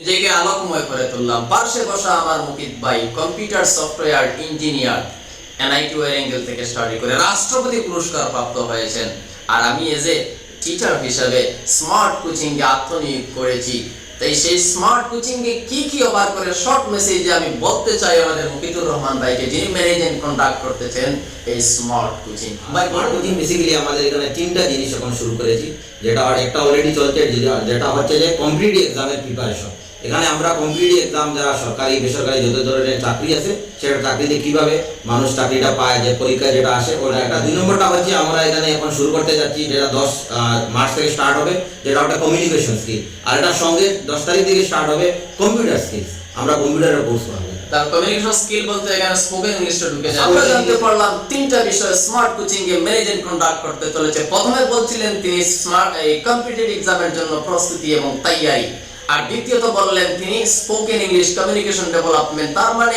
নিজেকে আলোকময় করে তুললাম। পার্শ্বে বসা আমার মুকিত ভাই computer software engineer, NIT Warangal থেকে স্টাডি করে রাষ্ট্রপতি পুরস্কার প্রাপ্ত হয়েছেন। আর আমি এজ এ টিচার হিসাবে স্মার্ট কোচিং এ আত্মনিয়োগ করেছি। তাই সেই স্মার্ট কোচিং এ কি কি অবাক করে শর্ট মেসেজে আমি বলতে চাই আমাদের মুকিতুর রহমান ভাইকে, যিনি ম্যানেজ এন্ড কন্ডাক্ট করতেছেন এই স্মার্ট কোচিং। ভাই স্মার্ট কোচিং বেসিক্যালি আমাদের এখানে তিনটা জিনিস এখন শুরু করেছি, যেটা একটা অলরেডি চলছে, যেটা হচ্ছে যে কম্পিটিটিভ এক্সামের প্রিপারেশন। এখানে আমরা কম্পিটিটিভ এক্সাম যারা সরকারি বেসরকারি যত ধরনের চাকরি আছে সেটা চাকরিতে কিভাবে মানুষ চাকরিটা পায়, যে পরীক্ষা যেটা আসে ওটা একটা। 2 নম্বরটা হচ্ছে আমরা এখানে এখন শুরু করতে যাচ্ছি, যেটা 10 মার্চ থেকে স্টার্ট হবে, যেটা একটা কমিউনিকেশন স্কিল। আর এটার সঙ্গে 10 তারিখ থেকে স্টার্ট হবে কম্পিউটার স্কিলস। আমরা কম্পিউটারের কোর্স করাবো। তার কমিউনিকেশন স্কিল বলতে এখানে স্পোকেন ইংলিশটা ঢুকে যায়। আমরা জানতে পারলাম তিনটা বিষয় স্মার্ট কোচিং এ ম্যানেজ এন্ড কন্ডাক্ট করতে চলেছে। প্রথমে বলছিলেন তিনি স্মার্ট কম্পিটিটিভ এক্সামের জন্য প্রস্তুতি এবং তৈয়ারি, আর দ্বিতীয়ত বললেন তিনি স্পোকেন ইংলিশ কমিউনিকেশন ডেভেলপমেন্ট, তার মানে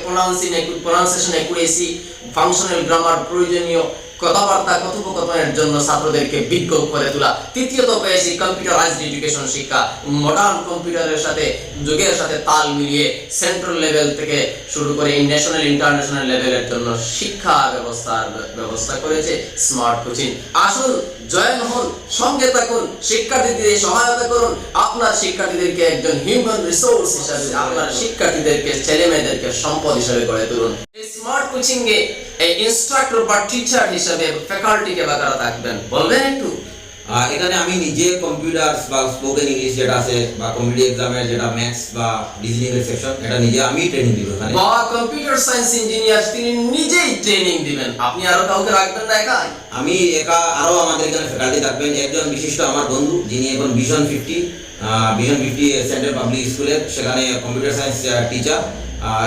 প্রনাউন্সিয়েশন অ্যাকুরেসি, ফাংশনাল গ্রামার, প্রয়োজনীয় কথাবার্তা কথোপকথনের জন্য ছাত্রদেরকে বিজ্ঞ করে তোলা। তৃতীয়ত পেয়েছি কম্পিউটারাইজড এডুকেশন শিক্ষা, মডার্ন কম্পিউটারের সাথে যুগের সাথে তাল মিলিয়ে সেন্ট্রাল লেভেল থেকে শুরু করে ন্যাশনাল ইন্টারন্যাশনাল লেভেলের জন্য শিক্ষা ব্যবস্থা করেছে স্মার্ট কোচিং। আসুন জয়েন হন, সঙ্গে থাকুন, শিক্ষার্থীদের সহায়তা করুন, আপনার শিক্ষার্থীদেরকে একজন হিউম্যান রিসোর্স হিসেবে, আপনার শিক্ষার্থীদেরকে ছেলেমেয়েদেরকে সম্পদ হিসেবে গড়ে তুলুন। এই স্মার্ট কোচিং এ এই ইনস্ট্রাক্টর বা টিচার হিসেবে ফ্যাকাল্টিকে বাকারা থাকবেন, বলবেন একটু? এখানে আমি নিজে কম্পিউটার বা স্পোকেন ইংলিশ যেটা আছে বা কম্পিটিটিভ এক্সামের যেটা ম্যাথস বা রিজনিং এর সেকশন, এটা নিজে আমি ট্রেনিং দিব এখানে। বা কম্পিউটার সায়েন্স ইঞ্জিনিয়ার তিনি নিজেই ট্রেনিং দিবেন, আপনি আরো কাউকে রাখবেন না একা? আমি একা, আরো আমাদের এখানে ফ্যাকাল্টি থাকবেন। একজন বিশিষ্ট আমার বন্ধু, যিনি এখন ভিশন 50 সেন্ট্রাল পাবলিক স্কুলের সেখানে কম্পিউটার সায়েন্স টিচার,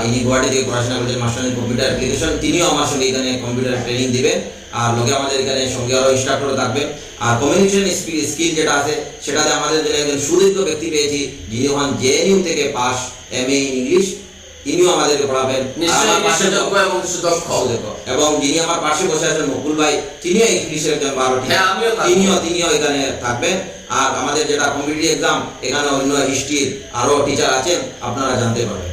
ইনি গুয়াহাটি থেকে পড়াশোনা করেছেন, মাস্টার ইন কম্পিউটার অ্যাপ্লিকেশন। তিনিও আমার সঙ্গে এখানে কম্পিউটার ট্রেনিং দিবেন। আর লোকে আমাদের এখানে সঙ্গে আরো ইনস্ট্রাক্টর থাকবেন। আর কমিউনিকেশন স্কিল যেটা আছে সেটাতে আমাদের জন্য একজন সুদীর্ঘ ব্যক্তি পেয়েছি, যিনি হন জেএনইউ থেকে পাস, এমএ ইন ইংলিশ। ইনিও আমাদেরকে পড়াবেন এবং যিনি আমার পাশে বসে আছেন মকুল ভাই, তিনিও ইংলিশের একজন ভালো টিচার, তিনিও এখানে থাকবেন। আর আমাদের যেটা কম্পিটিটিভ এক্সাম, এখানে অন্য হিস্ট্রির আরো টিচার আছেন, আপনারা জানতে পারবেন।